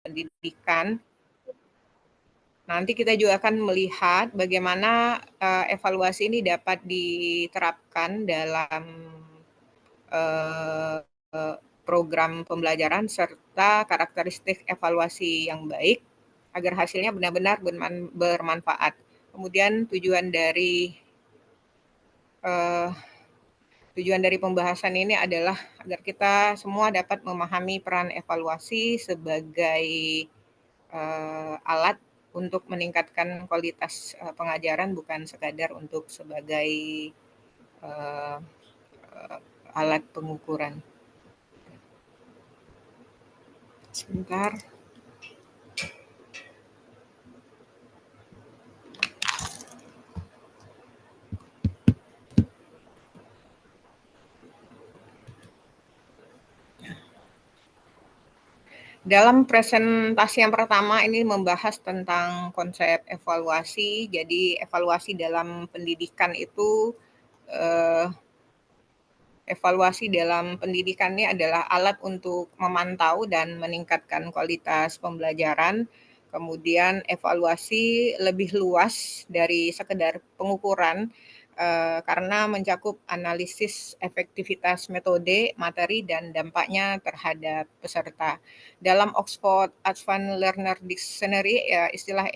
pendidikan. Nanti kita juga akan melihat bagaimana evaluasi ini dapat diterapkan dalam program pembelajaran serta karakteristik evaluasi yang baik agar hasilnya benar-benar bermanfaat. Kemudian tujuan dari pembahasan ini adalah agar kita semua dapat memahami peran evaluasi sebagai alat untuk meningkatkan kualitas pengajaran, bukan sekadar untuk sebagai alat pengukuran. Sebentar. Dalam presentasi yang pertama ini membahas tentang konsep evaluasi. Jadi evaluasi dalam pendidikan itu evaluasi dalam pendidikan ini adalah alat untuk memantau dan meningkatkan kualitas pembelajaran. Kemudian evaluasi lebih luas dari sekedar pengukuran karena mencakup analisis efektivitas metode, materi, dan dampaknya terhadap peserta. Dalam Oxford Advanced Learner Dictionary, ya, istilah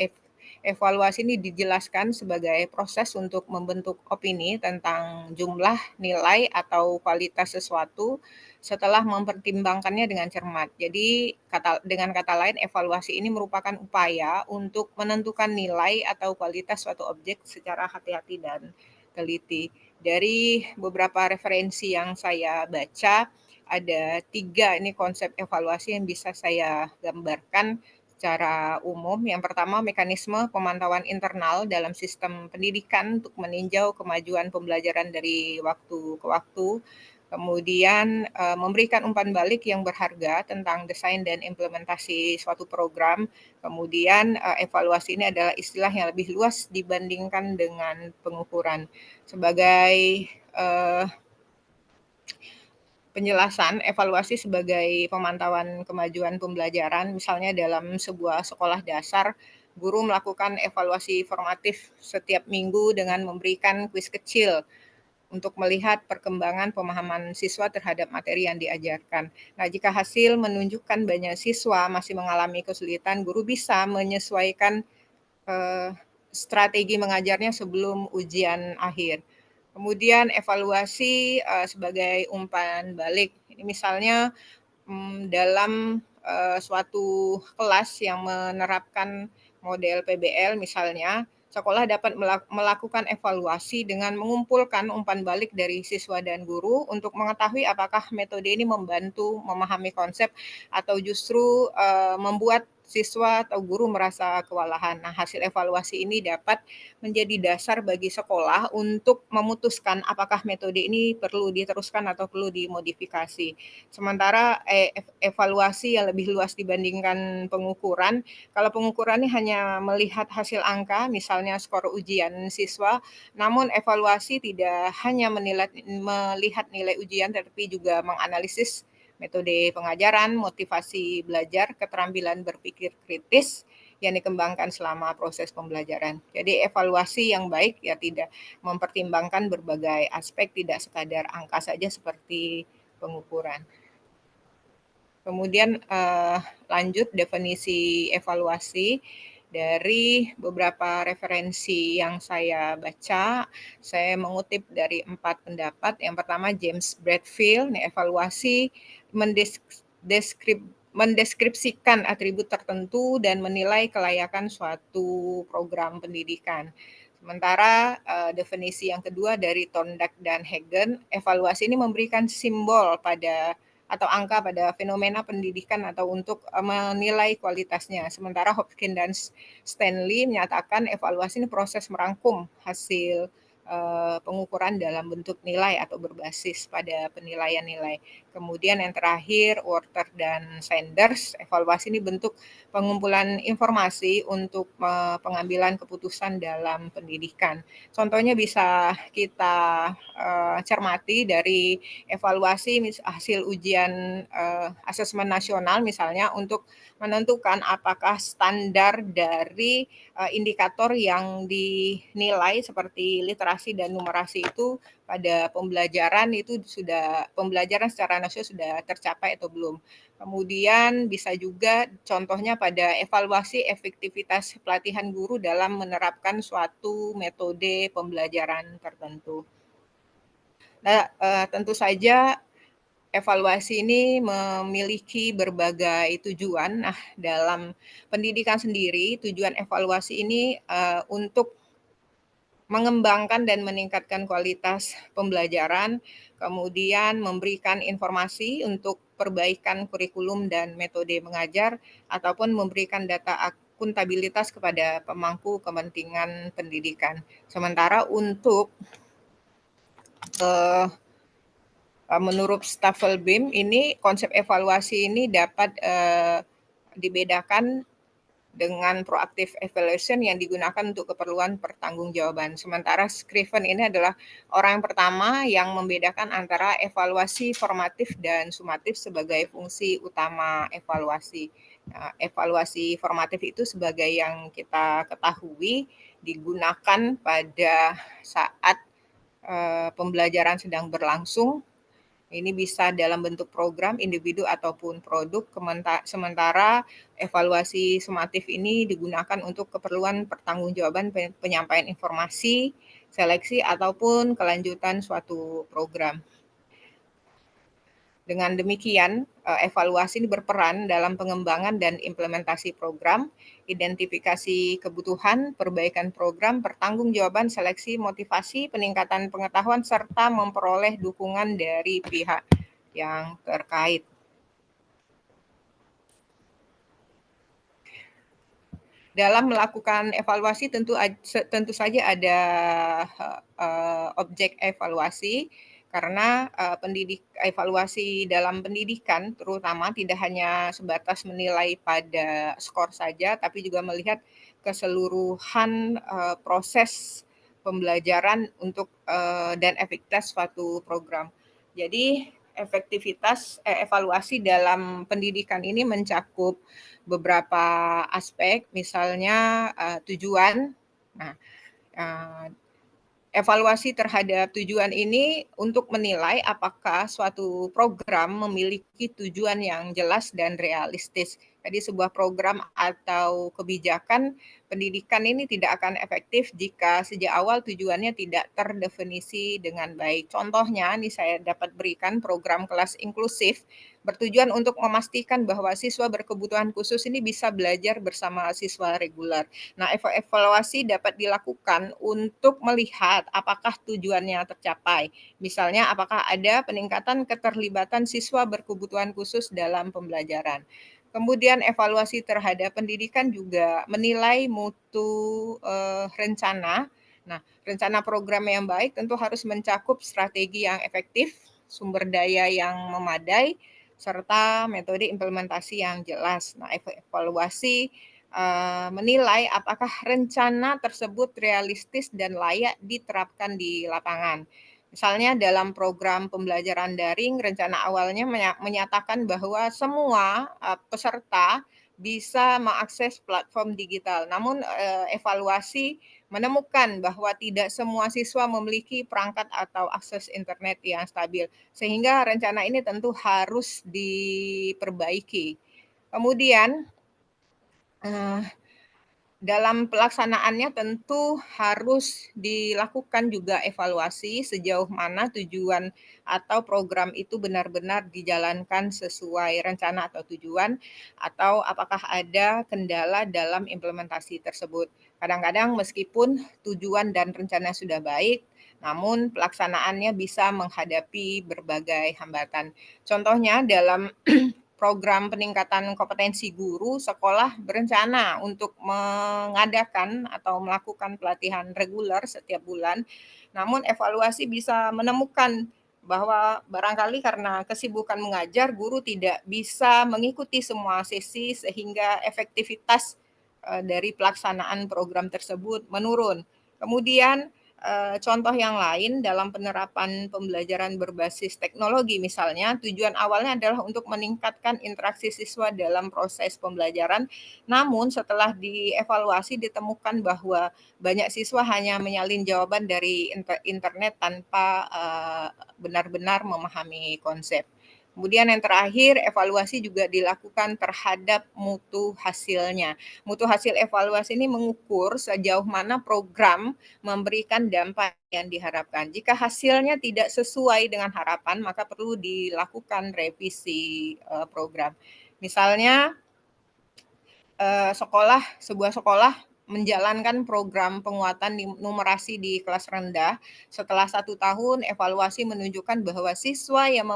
evaluasi ini dijelaskan sebagai proses untuk membentuk opini tentang jumlah, nilai, atau kualitas sesuatu setelah mempertimbangkannya dengan cermat. Jadi, dengan kata lain, evaluasi ini merupakan upaya untuk menentukan nilai atau kualitas suatu objek secara hati-hati dan teliti. Dari beberapa referensi yang saya baca, ada 3 ini konsep evaluasi yang bisa saya gambarkan secara umum. Yang pertama, mekanisme pemantauan internal dalam sistem pendidikan untuk meninjau kemajuan pembelajaran dari waktu ke waktu. Kemudian memberikan umpan balik yang berharga tentang desain dan implementasi suatu program. Kemudian evaluasi ini adalah istilah yang lebih luas dibandingkan dengan pengukuran. Sebagai penjelasan, evaluasi sebagai pemantauan kemajuan pembelajaran, misalnya dalam sebuah sekolah dasar, guru melakukan evaluasi formatif setiap minggu dengan memberikan kuis kecil untuk melihat perkembangan pemahaman siswa terhadap materi yang diajarkan. Nah, jika hasil menunjukkan banyak siswa masih mengalami kesulitan, guru bisa menyesuaikan strategi mengajarnya sebelum ujian akhir. Kemudian evaluasi sebagai umpan balik. Ini misalnya dalam suatu kelas yang menerapkan model PBL misalnya, sekolah dapat melakukan evaluasi dengan mengumpulkan umpan balik dari siswa dan guru untuk mengetahui apakah metode ini membantu memahami konsep atau justru membuat siswa atau guru merasa kewalahan. Nah, hasil evaluasi ini dapat menjadi dasar bagi sekolah untuk memutuskan apakah metode ini perlu diteruskan atau perlu dimodifikasi. Sementara evaluasi yang lebih luas dibandingkan pengukuran, kalau pengukuran ini hanya melihat hasil angka, misalnya skor ujian siswa, namun evaluasi tidak hanya melihat nilai ujian, tetapi juga menganalisis metode pengajaran, motivasi belajar, keterampilan berpikir kritis yang dikembangkan selama proses pembelajaran. Jadi evaluasi yang baik ya tidak mempertimbangkan berbagai aspek, tidak sekadar angka saja seperti pengukuran. Kemudian lanjut definisi evaluasi dari beberapa referensi yang saya baca, saya mengutip dari 4 pendapat. Yang pertama James Bradfield, evaluasi mendeskripsikan atribut tertentu dan menilai kelayakan suatu program pendidikan. Sementara definisi yang kedua dari Thorndike dan Hagen, evaluasi ini memberikan simbol pada atau angka pada fenomena pendidikan atau untuk menilai kualitasnya. Sementara Hopkins dan Stanley menyatakan evaluasi ini proses merangkum hasil pengukuran dalam bentuk nilai atau berbasis pada penilaian nilai. Kemudian yang terakhir, Worter dan Sanders, evaluasi ini bentuk pengumpulan informasi untuk pengambilan keputusan dalam pendidikan. Contohnya bisa kita cermati dari evaluasi hasil ujian asesmen nasional misalnya untuk menentukan apakah standar dari indikator yang dinilai seperti literasi dan numerasi itu pada pembelajaran secara nasional sudah tercapai atau belum. Kemudian bisa juga contohnya pada evaluasi efektivitas pelatihan guru dalam menerapkan suatu metode pembelajaran tertentu. Nah, tentu saja evaluasi ini memiliki berbagai tujuan. Nah, dalam pendidikan sendiri, tujuan evaluasi ini untuk mengembangkan dan meningkatkan kualitas pembelajaran, kemudian memberikan informasi untuk perbaikan kurikulum dan metode mengajar, ataupun memberikan data akuntabilitas kepada pemangku kepentingan pendidikan. Sementara untuk uh, menurut Staffelbeam ini konsep evaluasi ini dapat dibedakan dengan proactive evaluation yang digunakan untuk keperluan pertanggungjawaban. Sementara Scriven ini adalah orang yang pertama yang membedakan antara evaluasi formatif dan sumatif sebagai fungsi utama evaluasi. Nah, evaluasi formatif itu sebagai yang kita ketahui digunakan pada saat pembelajaran sedang berlangsung. Ini bisa dalam bentuk program, individu, ataupun produk. Sementara evaluasi sumatif ini digunakan untuk keperluan pertanggungjawaban penyampaian informasi, seleksi, ataupun kelanjutan suatu program. Dengan demikian, evaluasi ini berperan dalam pengembangan dan implementasi program, identifikasi kebutuhan, perbaikan program, pertanggungjawaban, seleksi, motivasi, peningkatan pengetahuan, serta memperoleh dukungan dari pihak yang terkait. Dalam melakukan evaluasi tentu saja ada objek evaluasi, karena evaluasi dalam pendidikan terutama tidak hanya sebatas menilai pada skor saja, tapi juga melihat keseluruhan proses pembelajaran untuk dan efektivitas suatu program. Jadi evaluasi dalam pendidikan ini mencakup beberapa aspek, misalnya tujuan. Nah, evaluasi terhadap tujuan ini untuk menilai apakah suatu program memiliki tujuan yang jelas dan realistis. Jadi sebuah program atau kebijakan pendidikan ini tidak akan efektif jika sejak awal tujuannya tidak terdefinisi dengan baik. Contohnya, ini saya dapat berikan program kelas inklusif bertujuan untuk memastikan bahwa siswa berkebutuhan khusus ini bisa belajar bersama siswa reguler. Nah, evaluasi dapat dilakukan untuk melihat apakah tujuannya tercapai. Misalnya, apakah ada peningkatan keterlibatan siswa berkebutuhan khusus dalam pembelajaran. Kemudian evaluasi terhadap pendidikan juga menilai mutu rencana. Nah, rencana program yang baik tentu harus mencakup strategi yang efektif, sumber daya yang memadai, serta metode implementasi yang jelas. Nah, evaluasi menilai apakah rencana tersebut realistis dan layak diterapkan di lapangan. Misalnya dalam program pembelajaran daring, rencana awalnya menyatakan bahwa semua peserta bisa mengakses platform digital. Namun evaluasi menemukan bahwa tidak semua siswa memiliki perangkat atau akses internet yang stabil, sehingga rencana ini tentu harus diperbaiki. Kemudian dalam pelaksanaannya tentu harus dilakukan juga evaluasi sejauh mana tujuan atau program itu benar-benar dijalankan sesuai rencana atau tujuan, atau apakah ada kendala dalam implementasi tersebut. Kadang-kadang meskipun tujuan dan rencana sudah baik, namun pelaksanaannya bisa menghadapi berbagai hambatan. Contohnya dalam program peningkatan kompetensi guru, sekolah berencana untuk mengadakan atau melakukan pelatihan reguler setiap bulan. Namun evaluasi bisa menemukan bahwa barangkali karena kesibukan mengajar, guru tidak bisa mengikuti semua sesi sehingga efektivitas dari pelaksanaan program tersebut menurun. Kemudian Contoh yang lain dalam penerapan pembelajaran berbasis teknologi misalnya, tujuan awalnya adalah untuk meningkatkan interaksi siswa dalam proses pembelajaran, namun setelah dievaluasi ditemukan bahwa banyak siswa hanya menyalin jawaban dari internet tanpa benar-benar memahami konsep. Kemudian yang terakhir, evaluasi juga dilakukan terhadap mutu hasilnya. Mutu hasil evaluasi ini mengukur sejauh mana program memberikan dampak yang diharapkan. Jika hasilnya tidak sesuai dengan harapan, maka perlu dilakukan revisi program. Misalnya, sebuah sekolah menjalankan program penguatan numerasi di kelas rendah. Setelah 1 tahun, evaluasi menunjukkan bahwa siswa yang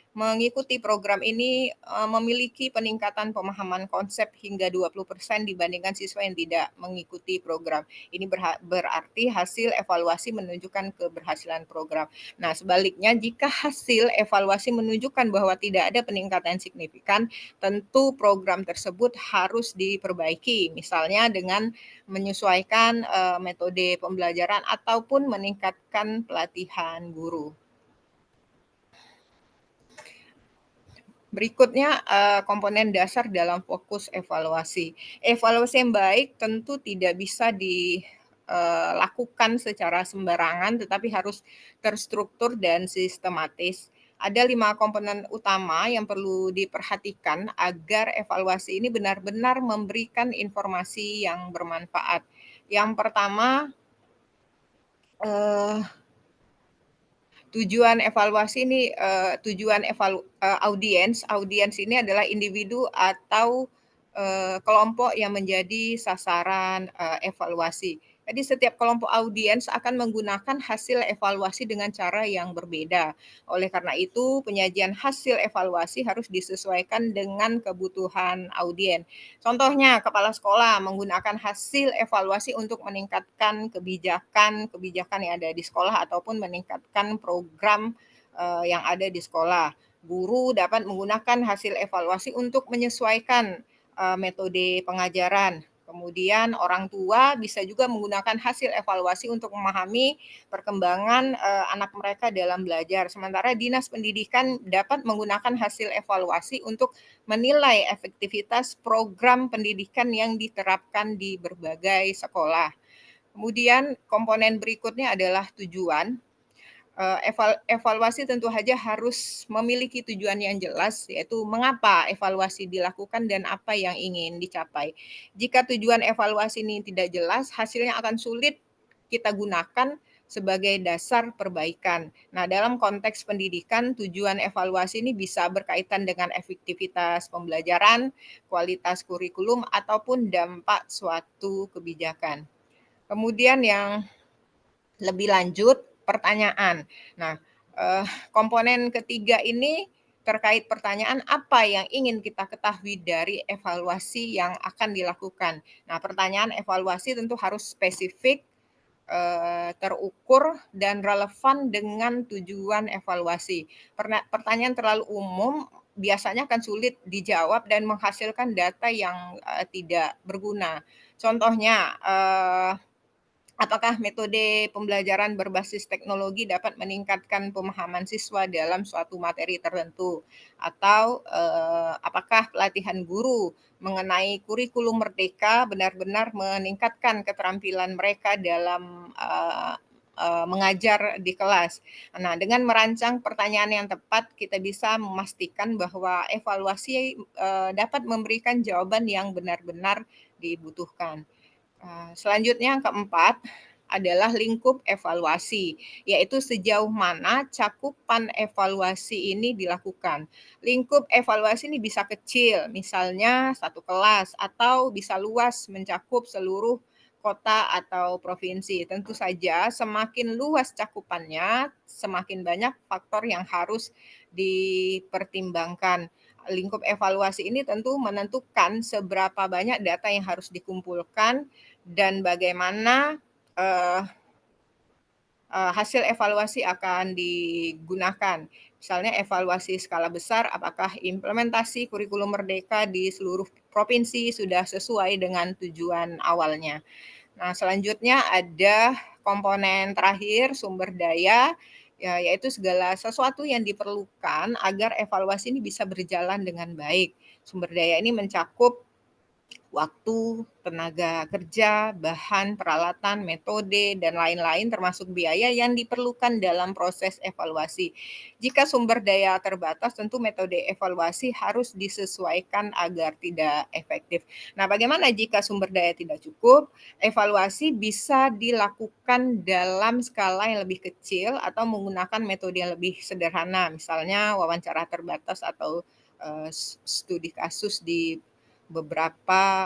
mengikuti program ini memiliki peningkatan pemahaman konsep hingga 20% dibandingkan siswa yang tidak mengikuti program. Ini berarti hasil evaluasi menunjukkan keberhasilan program. Nah, sebaliknya jika hasil evaluasi menunjukkan bahwa tidak ada peningkatan signifikan, tentu program tersebut harus diperbaiki, misalnya dengan menyesuaikan metode pembelajaran ataupun meningkatkan pelatihan guru. Berikutnya komponen dasar dalam fokus evaluasi. Evaluasi yang baik tentu tidak bisa dilakukan secara sembarangan, tetapi harus terstruktur dan sistematis. Ada 5 komponen utama yang perlu diperhatikan agar evaluasi ini benar-benar memberikan informasi yang bermanfaat. Yang pertama, eee tujuan evaluasi ini, audiens ini adalah individu atau, kelompok yang menjadi sasaran, evaluasi. Jadi setiap kelompok audiens akan menggunakan hasil evaluasi dengan cara yang berbeda. Oleh karena itu, penyajian hasil evaluasi harus disesuaikan dengan kebutuhan audiens. Contohnya, kepala sekolah menggunakan hasil evaluasi untuk meningkatkan kebijakan yang ada di sekolah ataupun meningkatkan program yang ada di sekolah. Guru dapat menggunakan hasil evaluasi untuk menyesuaikan metode pengajaran. Kemudian orang tua bisa juga menggunakan hasil evaluasi untuk memahami perkembangan anak mereka dalam belajar. Sementara dinas pendidikan dapat menggunakan hasil evaluasi untuk menilai efektivitas program pendidikan yang diterapkan di berbagai sekolah. Kemudian komponen berikutnya adalah tujuan. Evaluasi tentu saja harus memiliki tujuan yang jelas, yaitu mengapa evaluasi dilakukan dan apa yang ingin dicapai. Jika tujuan evaluasi ini tidak jelas, hasilnya akan sulit kita gunakan sebagai dasar perbaikan. Nah, dalam konteks pendidikan, tujuan evaluasi ini bisa berkaitan dengan efektivitas pembelajaran, kualitas kurikulum, ataupun dampak suatu kebijakan. Kemudian yang lebih lanjut, pertanyaan. Nah, komponen ketiga ini terkait pertanyaan apa yang ingin kita ketahui dari evaluasi yang akan dilakukan. Nah, pertanyaan evaluasi tentu harus spesifik, terukur, dan relevan dengan tujuan evaluasi. Pertanyaan terlalu umum biasanya akan sulit dijawab dan menghasilkan data yang tidak berguna. Contohnya, apakah metode pembelajaran berbasis teknologi dapat meningkatkan pemahaman siswa dalam suatu materi tertentu? Atau apakah pelatihan guru mengenai kurikulum merdeka benar-benar meningkatkan keterampilan mereka dalam mengajar di kelas? Nah, dengan merancang pertanyaan yang tepat, kita bisa memastikan bahwa evaluasi dapat memberikan jawaban yang benar-benar dibutuhkan. Selanjutnya yang keempat adalah lingkup evaluasi, yaitu sejauh mana cakupan evaluasi ini dilakukan. Lingkup evaluasi ini bisa kecil, misalnya satu kelas, atau bisa luas mencakup seluruh kota atau provinsi. Tentu saja semakin luas cakupannya, semakin banyak faktor yang harus dipertimbangkan. Lingkup evaluasi ini tentu menentukan seberapa banyak data yang harus dikumpulkan dan bagaimana hasil evaluasi akan digunakan. Misalnya evaluasi skala besar, apakah implementasi kurikulum merdeka di seluruh provinsi sudah sesuai dengan tujuan awalnya. Nah, selanjutnya ada komponen terakhir, sumber daya, ya, yaitu segala sesuatu yang diperlukan agar evaluasi ini bisa berjalan dengan baik. Sumber daya ini mencakup waktu, tenaga kerja, bahan, peralatan, metode, dan lain-lain termasuk biaya yang diperlukan dalam proses evaluasi. Jika sumber daya terbatas, tentu metode evaluasi harus disesuaikan agar tidak efektif. Nah, bagaimana jika sumber daya tidak cukup? Evaluasi bisa dilakukan dalam skala yang lebih kecil atau menggunakan metode yang lebih sederhana, misalnya wawancara terbatas atau studi kasus di beberapa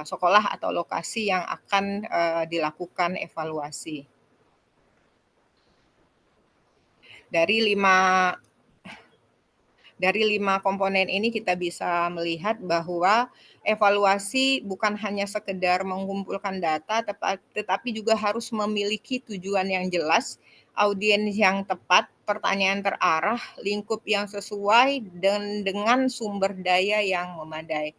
sekolah atau lokasi yang akan dilakukan evaluasi. Dari lima Dari 5 komponen ini kita bisa melihat bahwa evaluasi bukan hanya sekedar mengumpulkan data, tetapi juga harus memiliki tujuan yang jelas, audiens yang tepat, pertanyaan terarah, lingkup yang sesuai, dan dengan sumber daya yang memadai.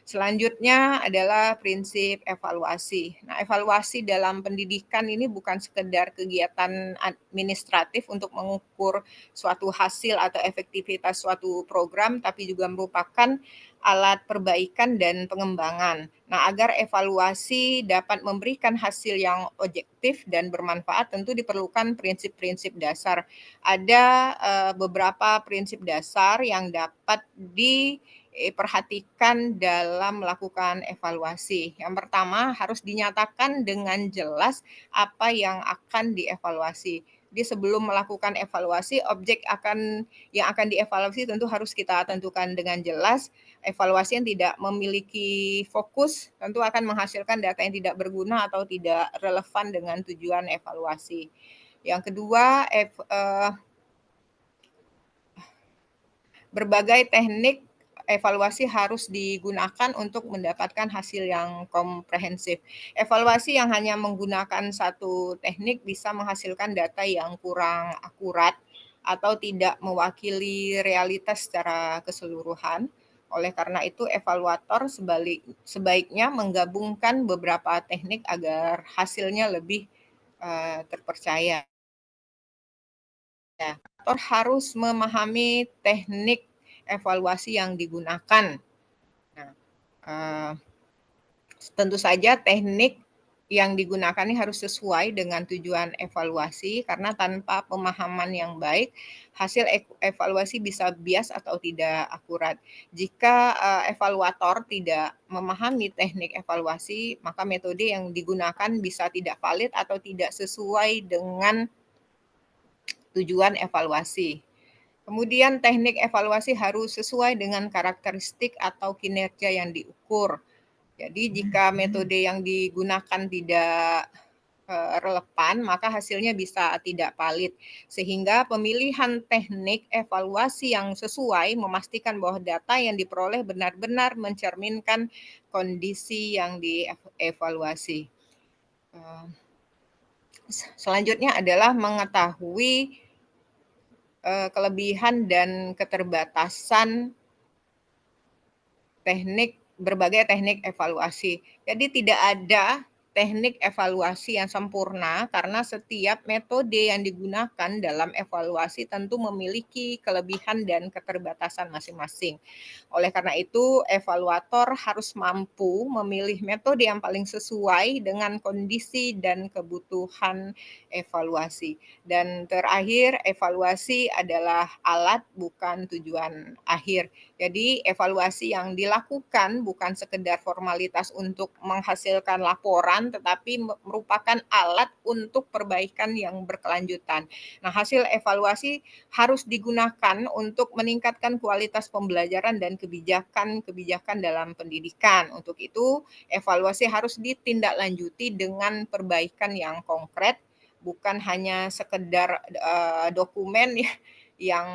Selanjutnya adalah prinsip evaluasi. Nah, evaluasi dalam pendidikan ini bukan sekedar kegiatan administratif untuk mengukur suatu hasil atau efektivitas suatu program, tapi juga merupakan alat perbaikan dan pengembangan. Nah, agar evaluasi dapat memberikan hasil yang objektif dan bermanfaat, tentu diperlukan prinsip-prinsip dasar. Ada beberapa prinsip dasar yang dapat diperhatikan dalam melakukan evaluasi. Yang pertama, harus dinyatakan dengan jelas apa yang akan dievaluasi. Jadi sebelum melakukan evaluasi, yang akan dievaluasi tentu harus kita tentukan dengan jelas. Evaluasi yang tidak memiliki fokus tentu akan menghasilkan data yang tidak berguna atau tidak relevan dengan tujuan evaluasi. Yang kedua, berbagai teknik evaluasi harus digunakan untuk mendapatkan hasil yang komprehensif. Evaluasi yang hanya menggunakan satu teknik bisa menghasilkan data yang kurang akurat atau tidak mewakili realitas secara keseluruhan. Oleh karena itu, evaluator sebaiknya menggabungkan beberapa teknik agar hasilnya lebih terpercaya. Evaluator harus memahami teknik evaluasi yang digunakan. Nah, tentu saja teknik yang digunakan ini harus sesuai dengan tujuan evaluasi, karena tanpa pemahaman yang baik, hasil evaluasi bisa bias atau tidak akurat. Jika evaluator tidak memahami teknik evaluasi, maka metode yang digunakan bisa tidak valid atau tidak sesuai dengan tujuan evaluasi. Kemudian teknik evaluasi harus sesuai dengan karakteristik atau kinerja yang diukur. Jadi jika metode yang digunakan tidak relevan, maka hasilnya bisa tidak valid. Sehingga pemilihan teknik evaluasi yang sesuai memastikan bahwa data yang diperoleh benar-benar mencerminkan kondisi yang dievaluasi. Selanjutnya adalah mengetahui kelebihan dan keterbatasan berbagai teknik evaluasi. Jadi tidak ada teknik evaluasi yang sempurna karena setiap metode yang digunakan dalam evaluasi tentu memiliki kelebihan dan keterbatasan masing-masing. Oleh karena itu, evaluator harus mampu memilih metode yang paling sesuai dengan kondisi dan kebutuhan evaluasi. Dan terakhir, evaluasi adalah alat bukan tujuan akhir. Jadi evaluasi yang dilakukan bukan sekedar formalitas untuk menghasilkan laporan, tetapi merupakan alat untuk perbaikan yang berkelanjutan. Nah, hasil evaluasi harus digunakan untuk meningkatkan kualitas pembelajaran dan kebijakan dalam pendidikan. Untuk itu, evaluasi harus ditindaklanjuti dengan perbaikan yang konkret, bukan hanya sekedar dokumen yang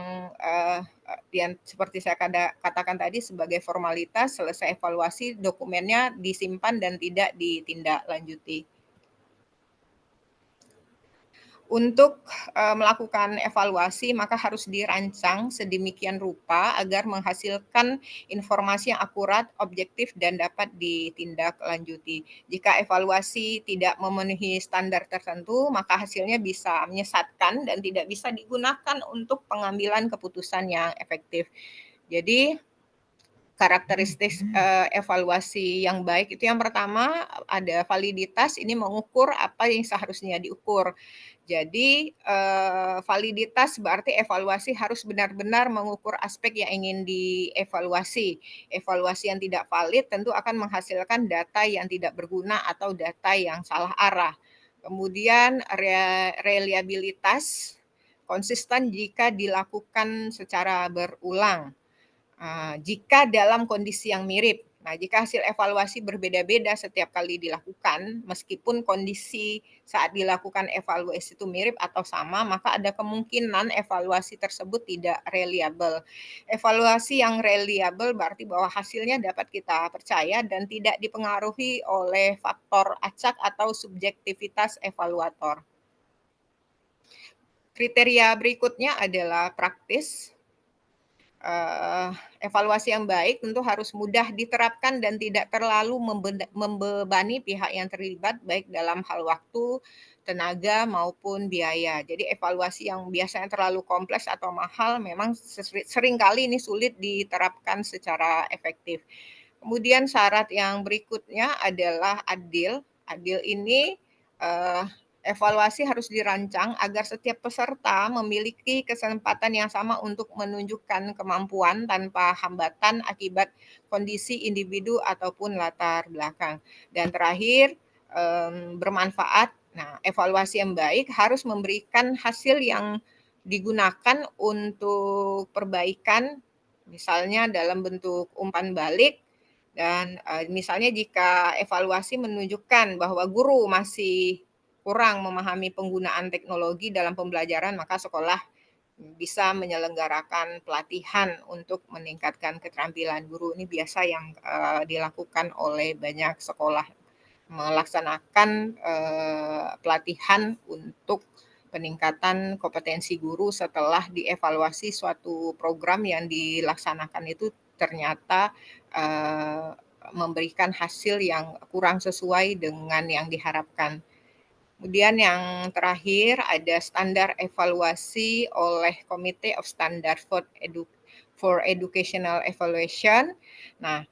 seperti saya katakan tadi sebagai formalitas, selesai evaluasi dokumennya disimpan dan tidak ditindaklanjuti. Untuk, melakukan evaluasi maka harus dirancang sedemikian rupa agar menghasilkan informasi yang akurat, objektif, dan dapat ditindaklanjuti. Jika evaluasi tidak memenuhi standar tertentu, maka hasilnya bisa menyesatkan dan tidak bisa digunakan untuk pengambilan keputusan yang efektif. Jadi karakteristik, evaluasi yang baik itu yang pertama ada validitas, ini mengukur apa yang seharusnya diukur. Jadi, validitas berarti evaluasi harus benar-benar mengukur aspek yang ingin dievaluasi. Evaluasi yang tidak valid tentu akan menghasilkan data yang tidak berguna atau data yang salah arah. Kemudian reliabilitas, konsisten jika dilakukan secara berulang. Jika dalam kondisi yang mirip. Nah, jika hasil evaluasi berbeda-beda setiap kali dilakukan, meskipun kondisi saat dilakukan evaluasi itu mirip atau sama, maka ada kemungkinan evaluasi tersebut tidak reliable. Evaluasi yang reliable berarti bahwa hasilnya dapat kita percaya dan tidak dipengaruhi oleh faktor acak atau subjektivitas evaluator. Kriteria berikutnya adalah praktis. Eee, Evaluasi yang baik tentu harus mudah diterapkan dan tidak terlalu membebani pihak yang terlibat, baik dalam hal waktu, tenaga, maupun biaya. Jadi evaluasi yang biasanya terlalu kompleks atau mahal memang seringkali ini sulit diterapkan secara efektif. Kemudian syarat yang berikutnya adalah adil. Adil ini, eee, evaluasi harus dirancang agar setiap peserta memiliki kesempatan yang sama untuk menunjukkan kemampuan tanpa hambatan akibat kondisi individu ataupun latar belakang. Dan terakhir, bermanfaat. Nah, evaluasi yang baik harus memberikan hasil yang digunakan untuk perbaikan, misalnya dalam bentuk umpan balik dan, misalnya jika evaluasi menunjukkan bahwa guru masih kurang memahami penggunaan teknologi dalam pembelajaran, maka sekolah bisa menyelenggarakan pelatihan untuk meningkatkan keterampilan guru. Ini biasa yang, dilakukan oleh banyak sekolah, melaksanakan, pelatihan untuk peningkatan kompetensi guru setelah dievaluasi suatu program yang dilaksanakan itu ternyata, memberikan hasil yang kurang sesuai dengan yang diharapkan. Kemudian yang terakhir ada standar evaluasi oleh Committee of Standard for Educational Evaluation. Nah,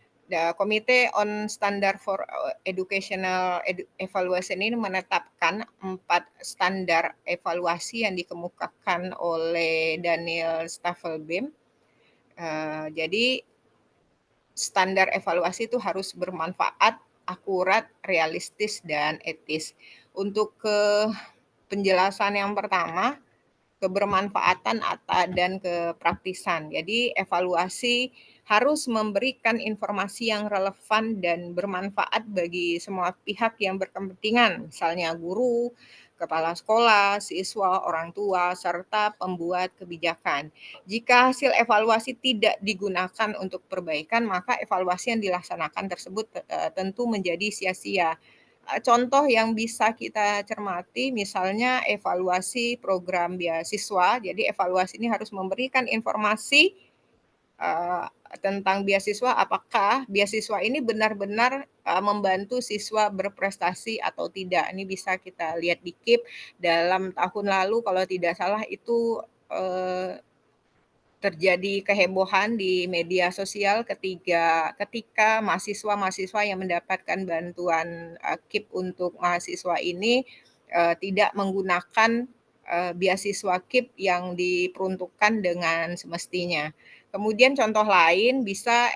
Committee on Standard for Educational Evaluation ini menetapkan 4 standar evaluasi yang dikemukakan oleh Daniel Staffelbeam. Jadi standar evaluasi itu harus bermanfaat, akurat, realistis, dan etis. Untuk penjelasan yang pertama, kebermanfaatan dan kepraktisan. Jadi evaluasi harus memberikan informasi yang relevan dan bermanfaat bagi semua pihak yang berkepentingan, misalnya guru, kepala sekolah, siswa, orang tua, serta pembuat kebijakan. Jika hasil evaluasi tidak digunakan untuk perbaikan, maka evaluasi yang dilaksanakan tersebut tentu menjadi sia-sia. Contoh yang bisa kita cermati misalnya evaluasi program beasiswa. Jadi evaluasi ini harus memberikan informasi, eee, tentang beasiswa, apakah beasiswa ini benar-benar, membantu siswa berprestasi atau tidak. Ini bisa kita lihat di KIP dalam tahun lalu kalau tidak salah itu, eee terjadi kehebohan di media sosial ketika mahasiswa-mahasiswa yang mendapatkan bantuan, KIP untuk mahasiswa ini, tidak menggunakan, beasiswa KIP yang diperuntukkan dengan semestinya. Kemudian contoh lain bisa,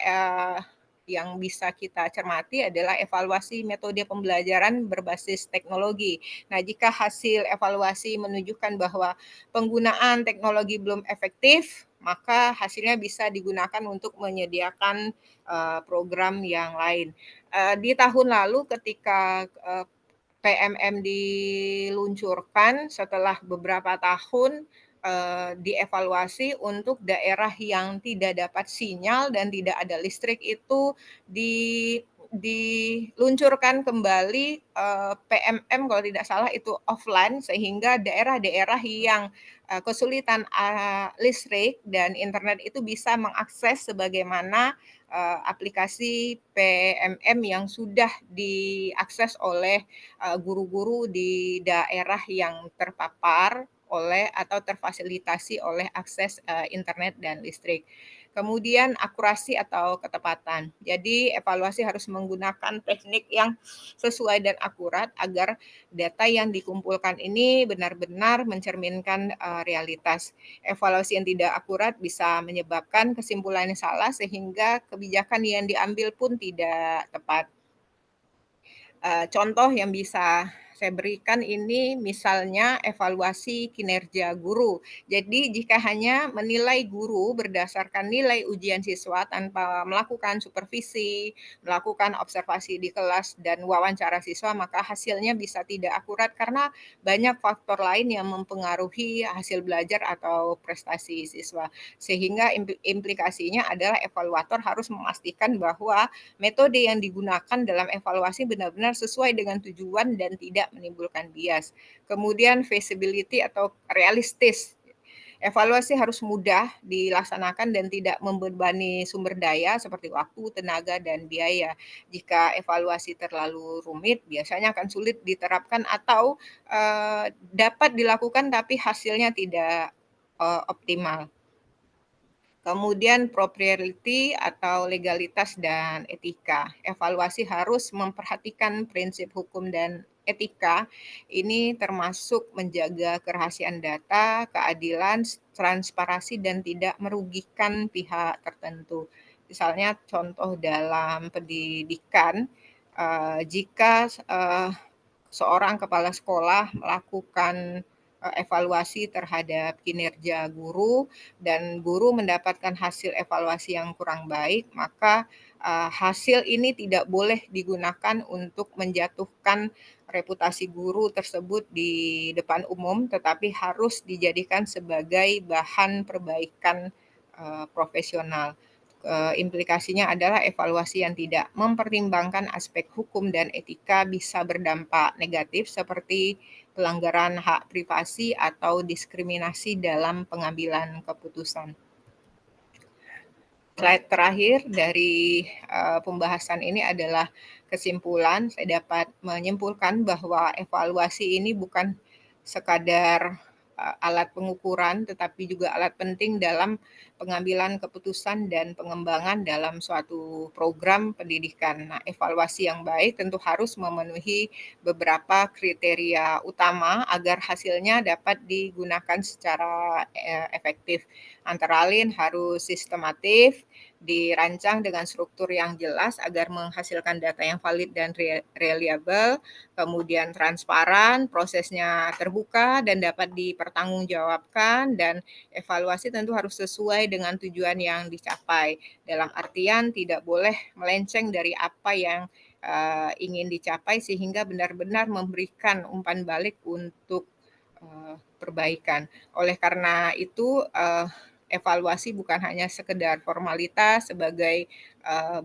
yang bisa kita cermati adalah evaluasi metode pembelajaran berbasis teknologi. Nah, jika hasil evaluasi menunjukkan bahwa penggunaan teknologi belum efektif, maka hasilnya bisa digunakan untuk menyediakan, program yang lain. Di tahun lalu ketika, PMM diluncurkan setelah beberapa tahun, dievaluasi untuk daerah yang tidak dapat sinyal dan tidak ada listrik itu diluncurkan kembali PMM kalau tidak salah itu offline, sehingga daerah-daerah yang kesulitan listrik dan internet itu bisa mengakses sebagaimana aplikasi PMM yang sudah diakses oleh guru-guru di daerah yang terpapar oleh atau terfasilitasi oleh akses internet dan listrik. Kemudian akurasi atau ketepatan. Jadi evaluasi harus menggunakan teknik yang sesuai dan akurat agar data yang dikumpulkan ini benar-benar mencerminkan realitas. Evaluasi yang tidak akurat bisa menyebabkan kesimpulan yang salah sehingga kebijakan yang diambil pun tidak tepat. Contoh yang bisa saya berikan ini misalnya evaluasi kinerja guru. Jadi jika hanya menilai guru berdasarkan nilai ujian siswa tanpa melakukan supervisi, melakukan observasi di kelas dan wawancara siswa, maka hasilnya bisa tidak akurat karena banyak faktor lain yang mempengaruhi hasil belajar atau prestasi siswa. Sehingga implikasinya adalah evaluator harus memastikan bahwa metode yang digunakan dalam evaluasi benar-benar sesuai dengan tujuan dan tidak menimbulkan bias. Kemudian feasibility atau realistis. Evaluasi harus mudah dilaksanakan dan tidak membebani sumber daya seperti waktu, tenaga, dan biaya. Jika evaluasi terlalu rumit, biasanya akan sulit diterapkan atau dapat dilakukan tapi hasilnya tidak optimal. Kemudian propriety atau legalitas dan etika. Evaluasi harus memperhatikan prinsip hukum dan etika. Ini termasuk menjaga kerahasiaan data, keadilan, transparansi, dan tidak merugikan pihak tertentu. Misalnya contoh dalam pendidikan, jika seorang kepala sekolah melakukan evaluasi terhadap kinerja guru dan guru mendapatkan hasil evaluasi yang kurang baik, maka hasil ini tidak boleh digunakan untuk menjatuhkan reputasi guru tersebut di depan umum, tetapi harus dijadikan sebagai bahan perbaikan profesional. Implikasinya adalah evaluasi yang tidak mempertimbangkan aspek hukum dan etika bisa berdampak negatif seperti pelanggaran hak privasi atau diskriminasi dalam pengambilan keputusan. Slide terakhir dari pembahasan ini adalah kesimpulan. Saya dapat menyimpulkan bahwa evaluasi ini bukan sekadar alat pengukuran, tetapi juga alat penting dalam pengambilan keputusan dan pengembangan dalam suatu program pendidikan. Nah, evaluasi yang baik tentu harus memenuhi beberapa kriteria utama agar hasilnya dapat digunakan secara efektif. Antara lain harus sistematif, dirancang dengan struktur yang jelas agar menghasilkan data yang valid dan reliable, kemudian transparan, prosesnya terbuka dan dapat dipertanggungjawabkan, dan evaluasi tentu harus sesuai dengan tujuan yang dicapai. Dalam artian tidak boleh melenceng dari apa yang ingin dicapai sehingga benar-benar memberikan umpan balik untuk perbaikan. Oleh karena itu evaluasi bukan hanya sekedar formalitas sebagai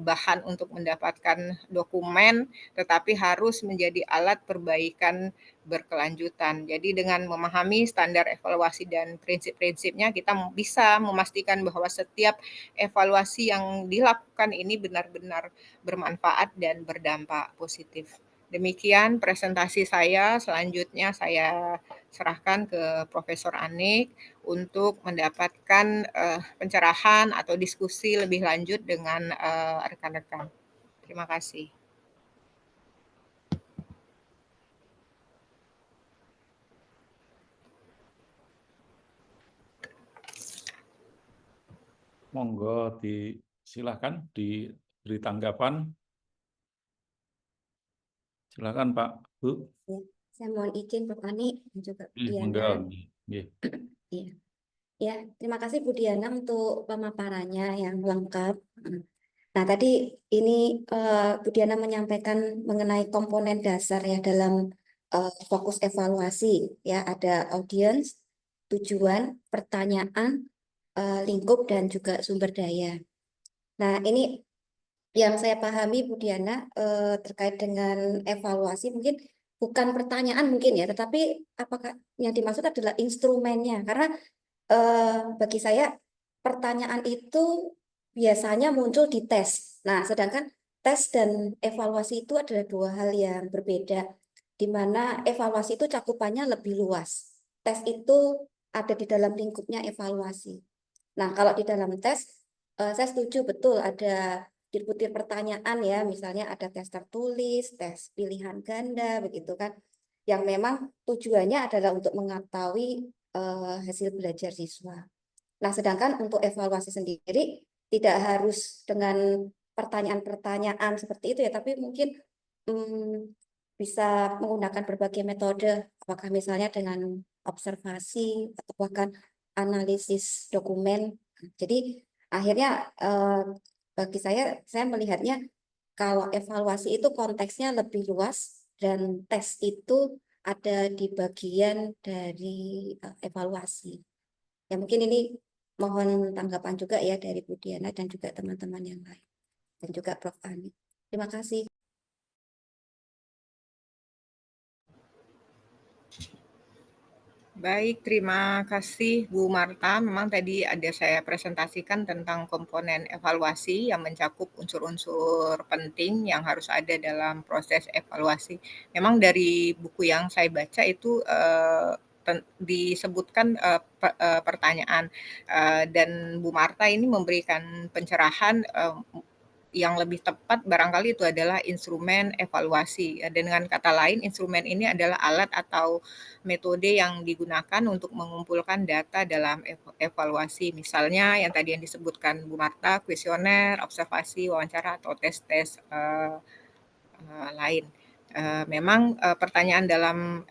bahan untuk mendapatkan dokumen, tetapi harus menjadi alat perbaikan berkelanjutan. Jadi dengan memahami standar evaluasi dan prinsip-prinsipnya, kita bisa memastikan bahwa setiap evaluasi yang dilakukan ini benar-benar bermanfaat dan berdampak positif. Demikian presentasi saya. Selanjutnya saya serahkan ke Profesor Anik untuk mendapatkan pencerahan atau diskusi lebih lanjut dengan rekan-rekan. Terima kasih. Monggo silakan diberi tanggapan. Silakan Pak, Bu. Ya, saya mohon izin Pak Ani dan juga Bu Monggo. Diana. Iya. Ya, terima kasih Bu Diana untuk pemaparannya yang lengkap. Nah, tadi ini Bu Diana menyampaikan mengenai komponen dasar ya dalam fokus evaluasi. Ya, ada audiens, tujuan, pertanyaan, lingkup, dan juga sumber daya. Nah, ini Yang saya pahami Bu Diana terkait dengan evaluasi mungkin bukan pertanyaan mungkin ya, tetapi apakah yang dimaksud adalah instrumennya? Karena bagi saya pertanyaan itu biasanya muncul di tes. Nah, sedangkan tes dan evaluasi itu adalah dua hal yang berbeda, di mana evaluasi itu cakupannya lebih luas. Tes itu ada di dalam lingkupnya evaluasi. Nah, kalau di dalam tes, saya setuju betul ada butir-butir pertanyaan ya, misalnya ada tes tertulis, tes pilihan ganda, begitu kan, yang memang tujuannya adalah untuk mengetahui hasil belajar siswa. Nah, sedangkan untuk evaluasi sendiri tidak harus dengan pertanyaan-pertanyaan seperti itu ya, tapi mungkin bisa menggunakan berbagai metode, apakah misalnya dengan observasi atau bahkan analisis dokumen. Jadi akhirnya bagi saya melihatnya kalau evaluasi itu konteksnya lebih luas dan tes itu ada di bagian dari evaluasi. Ya mungkin ini mohon tanggapan juga ya dari Bu Diana dan juga teman-teman yang lain dan juga Prof. Ani. Terima kasih. Baik, terima kasih Bu Marta. Memang tadi ada saya presentasikan tentang komponen evaluasi yang mencakup unsur-unsur penting yang harus ada dalam proses evaluasi. Memang dari buku yang saya baca itu disebutkan pertanyaan dan Bu Marta ini memberikan pencerahan yang lebih tepat barangkali itu adalah instrumen evaluasi. Dengan kata lain, instrumen ini adalah alat atau metode yang digunakan untuk mengumpulkan data dalam evaluasi. Misalnya yang tadi yang disebutkan Bu Marta, kuesioner, observasi, wawancara, atau tes-tes lain. Memang pertanyaan dalam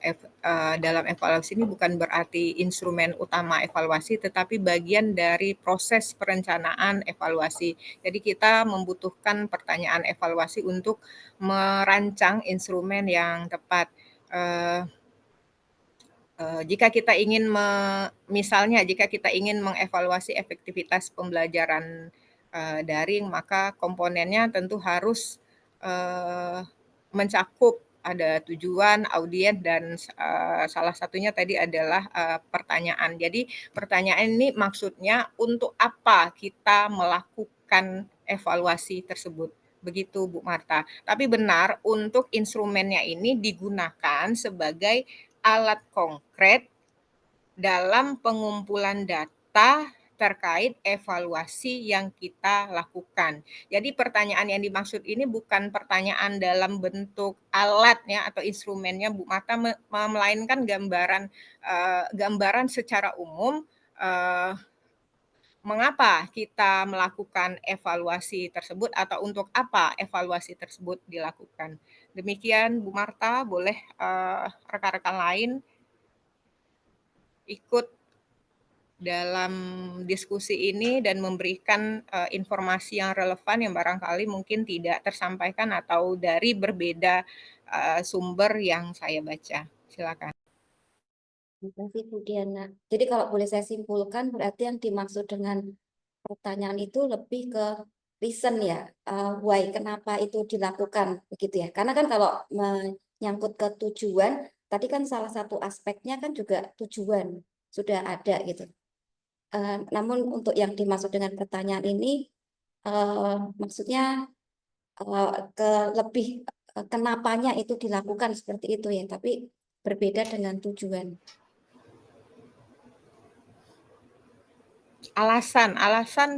evaluasi ini bukan berarti instrumen utama evaluasi, tetapi bagian dari proses perencanaan evaluasi. Jadi kita membutuhkan pertanyaan evaluasi untuk merancang instrumen yang tepat. Jika kita ingin misalnya jika kita ingin mengevaluasi efektivitas pembelajaran daring, maka komponennya tentu harus mencakup ada tujuan, audiens, dan salah satunya tadi adalah pertanyaan. Jadi pertanyaan ini maksudnya untuk apa kita melakukan evaluasi tersebut. Begitu Bu Marta. Tapi benar untuk instrumennya ini digunakan sebagai alat konkret dalam pengumpulan data terkait evaluasi yang kita lakukan. Jadi pertanyaan yang dimaksud ini bukan pertanyaan dalam bentuk alatnya atau instrumennya Bu Marta, melainkan gambaran secara umum mengapa kita melakukan evaluasi tersebut atau untuk apa evaluasi tersebut dilakukan. Demikian Bu Marta, boleh rekan-rekan lain ikut dalam diskusi ini dan memberikan informasi yang relevan yang barangkali mungkin tidak tersampaikan atau dari berbeda sumber yang saya baca. Silakan. Terima kasih Bu Diana. Jadi kalau boleh saya simpulkan berarti yang dimaksud dengan pertanyaan itu lebih ke reason ya, why, kenapa itu dilakukan begitu ya. Karena kan kalau menyangkut ke tujuan, tadi kan salah satu aspeknya kan juga tujuan sudah ada gitu. Namun untuk yang dimaksud dengan pertanyaan ini maksudnya lebih kenapanya itu dilakukan seperti itu ya, tapi berbeda dengan tujuan. Alasan,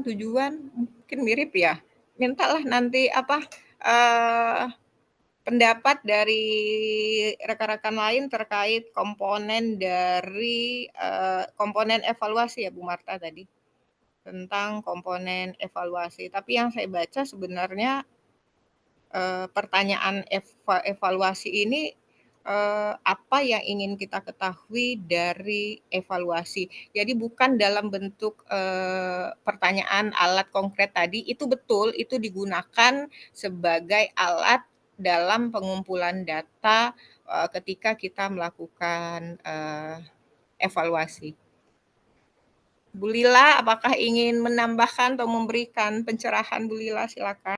tujuan mungkin mirip ya. Mintalah nanti pendapat dari rekan-rekan lain terkait komponen dari komponen evaluasi ya Bu Marta tadi, tentang komponen evaluasi. Tapi yang saya baca sebenarnya pertanyaan evaluasi ini apa yang ingin kita ketahui dari evaluasi. Jadi bukan dalam bentuk pertanyaan alat konkret tadi, itu betul, itu digunakan sebagai alat dalam pengumpulan data ketika kita melakukan evaluasi. Bu Lila, apakah ingin menambahkan atau memberikan pencerahan Bu Lila? Silakan.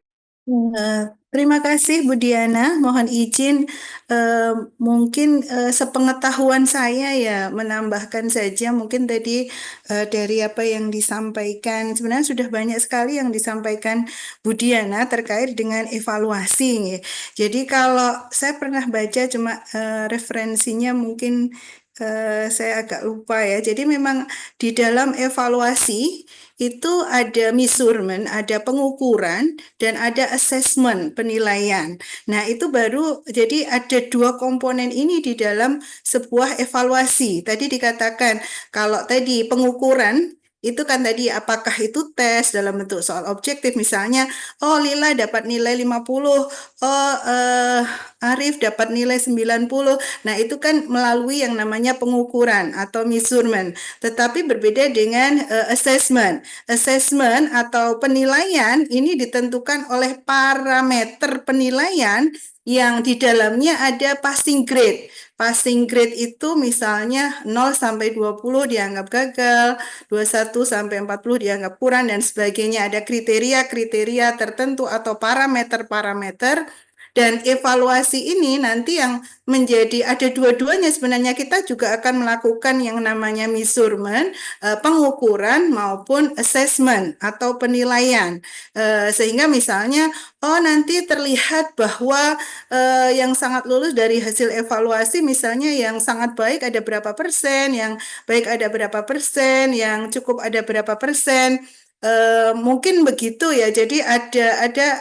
Terima kasih Bu Diana. Mohon izin, mungkin sepengetahuan saya ya menambahkan saja mungkin tadi dari apa yang disampaikan. Sebenarnya sudah banyak sekali yang disampaikan Bu Diana terkait dengan evaluasi. Ya. Jadi kalau saya pernah baca cuma referensinya mungkin saya agak lupa ya. Jadi memang di dalam evaluasi itu ada measurement, ada pengukuran, dan ada assessment, penilaian. Nah, itu baru, jadi ada dua komponen ini di dalam sebuah evaluasi. Tadi dikatakan, kalau tadi pengukuran, itu kan tadi apakah itu tes dalam bentuk soal objektif, misalnya, oh Lila dapat nilai 50, oh Arif dapat nilai 90. Nah, itu kan melalui yang namanya pengukuran atau measurement. Tetapi berbeda dengan assessment. Assessment atau penilaian ini ditentukan oleh parameter penilaian yang di dalamnya ada passing grade. Passing grade itu misalnya 0 sampai 20 dianggap gagal, 21 sampai 40 dianggap kurang dan sebagainya. Ada kriteria-kriteria tertentu atau parameter-parameter dan evaluasi ini nanti yang menjadi ada dua-duanya sebenarnya kita juga akan melakukan yang namanya measurement, pengukuran maupun assessment atau penilaian. Sehingga misalnya, oh nanti terlihat bahwa yang sangat lulus dari hasil evaluasi misalnya yang sangat baik ada berapa persen, yang baik ada berapa persen, yang cukup ada berapa persen. Mungkin begitu ya. Jadi ada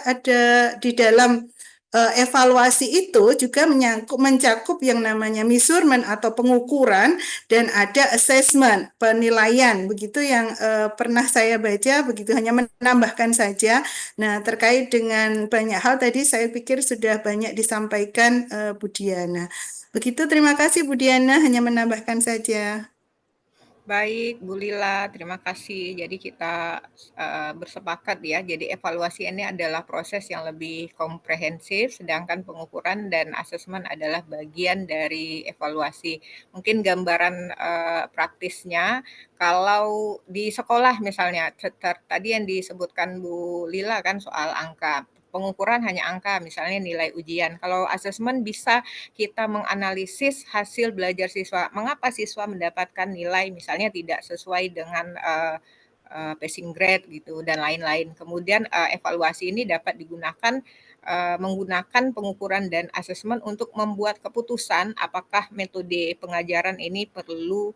di dalam evaluasi itu juga mencakup yang namanya measurement atau pengukuran dan ada assessment, penilaian. Begitu yang pernah saya baca, begitu hanya menambahkan saja. Nah, terkait dengan banyak hal tadi saya pikir sudah banyak disampaikan Bu Diana. Begitu, terima kasih Bu Diana, hanya menambahkan saja. Baik, Bu Lila, terima kasih. Jadi kita bersepakat ya, jadi evaluasi ini adalah proses yang lebih komprehensif, sedangkan pengukuran dan asesmen adalah bagian dari evaluasi. Mungkin gambaran praktisnya, kalau di sekolah misalnya, tadi yang disebutkan Bu Lila kan soal angka, pengukuran hanya angka, misalnya nilai ujian. Kalau asesmen bisa kita menganalisis hasil belajar siswa. Mengapa siswa mendapatkan nilai misalnya tidak sesuai dengan passing grade gitu dan lain-lain. Kemudian evaluasi ini dapat digunakan menggunakan pengukuran dan asesmen untuk membuat keputusan apakah metode pengajaran ini perlu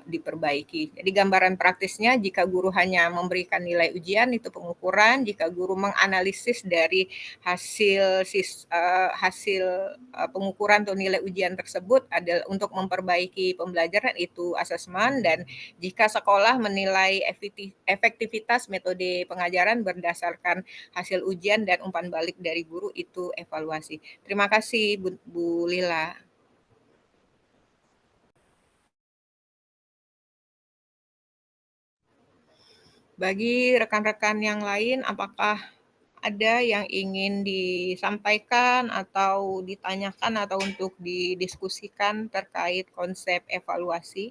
diperbaiki. Jadi gambaran praktisnya jika guru hanya memberikan nilai ujian itu pengukuran, jika guru menganalisis dari hasil pengukuran atau nilai ujian tersebut adalah untuk memperbaiki pembelajaran itu asesmen, dan jika sekolah menilai efektivitas metode pengajaran berdasarkan hasil ujian dan umpan balik dari guru itu evaluasi. Terima kasih Bu Lila. Bagi rekan-rekan yang lain, apakah ada yang ingin disampaikan atau ditanyakan atau untuk didiskusikan terkait konsep evaluasi?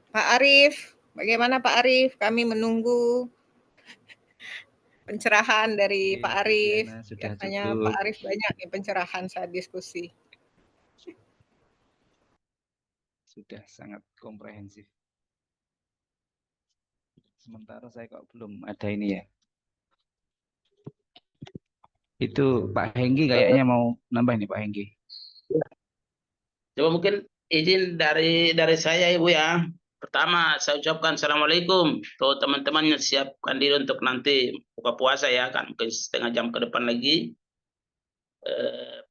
Pak Arief, bagaimana Pak Arief? Kami menunggu pencerahan dari Pak Arief. Biasanya Pak Arief banyak nih pencerahan saat diskusi. Sudah sangat komprehensif. Sementara saya kok belum ada ini ya. Itu Pak Henggi kayaknya mau nambah nih Pak Henggi. Coba mungkin izin dari saya Ibu ya. Pertama, saya ucapkan Assalamualaikum. Tuh teman-teman yang siapkan diri untuk nanti buka puasa ya kan, mungkin setengah jam ke depan lagi.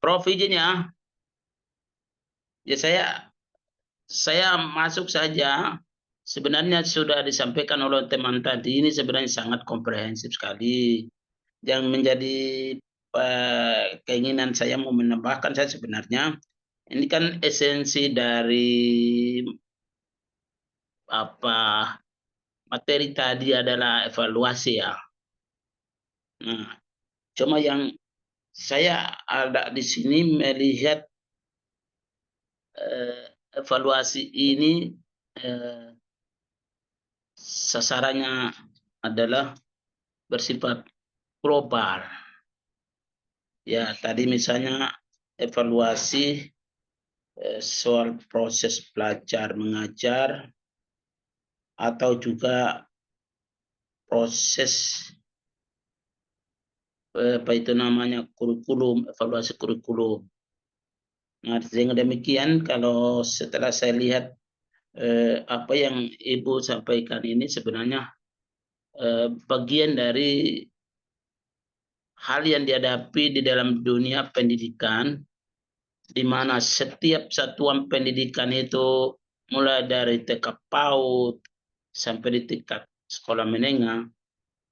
Prof izin ya. Ya saya masuk saja. Sebenarnya sudah disampaikan oleh teman tadi, ini sebenarnya sangat komprehensif sekali. Yang menjadi keinginan saya mau menambahkan saya sebenarnya, ini kan esensi dari materi tadi adalah evaluasi ya. Nah, cuma yang saya ada di sini melihat evaluasi ini sasarannya adalah bersifat global. Ya, tadi misalnya evaluasi soal proses belajar mengajar atau juga proses apa itu namanya kurikulum, evaluasi kurikulum. Nah, dengan demikian kalau setelah saya lihat apa yang Ibu sampaikan ini sebenarnya bagian dari hal yang dihadapi di dalam dunia pendidikan, di mana setiap satuan pendidikan itu mulai dari TK PAUD sampai di tingkat sekolah menengah,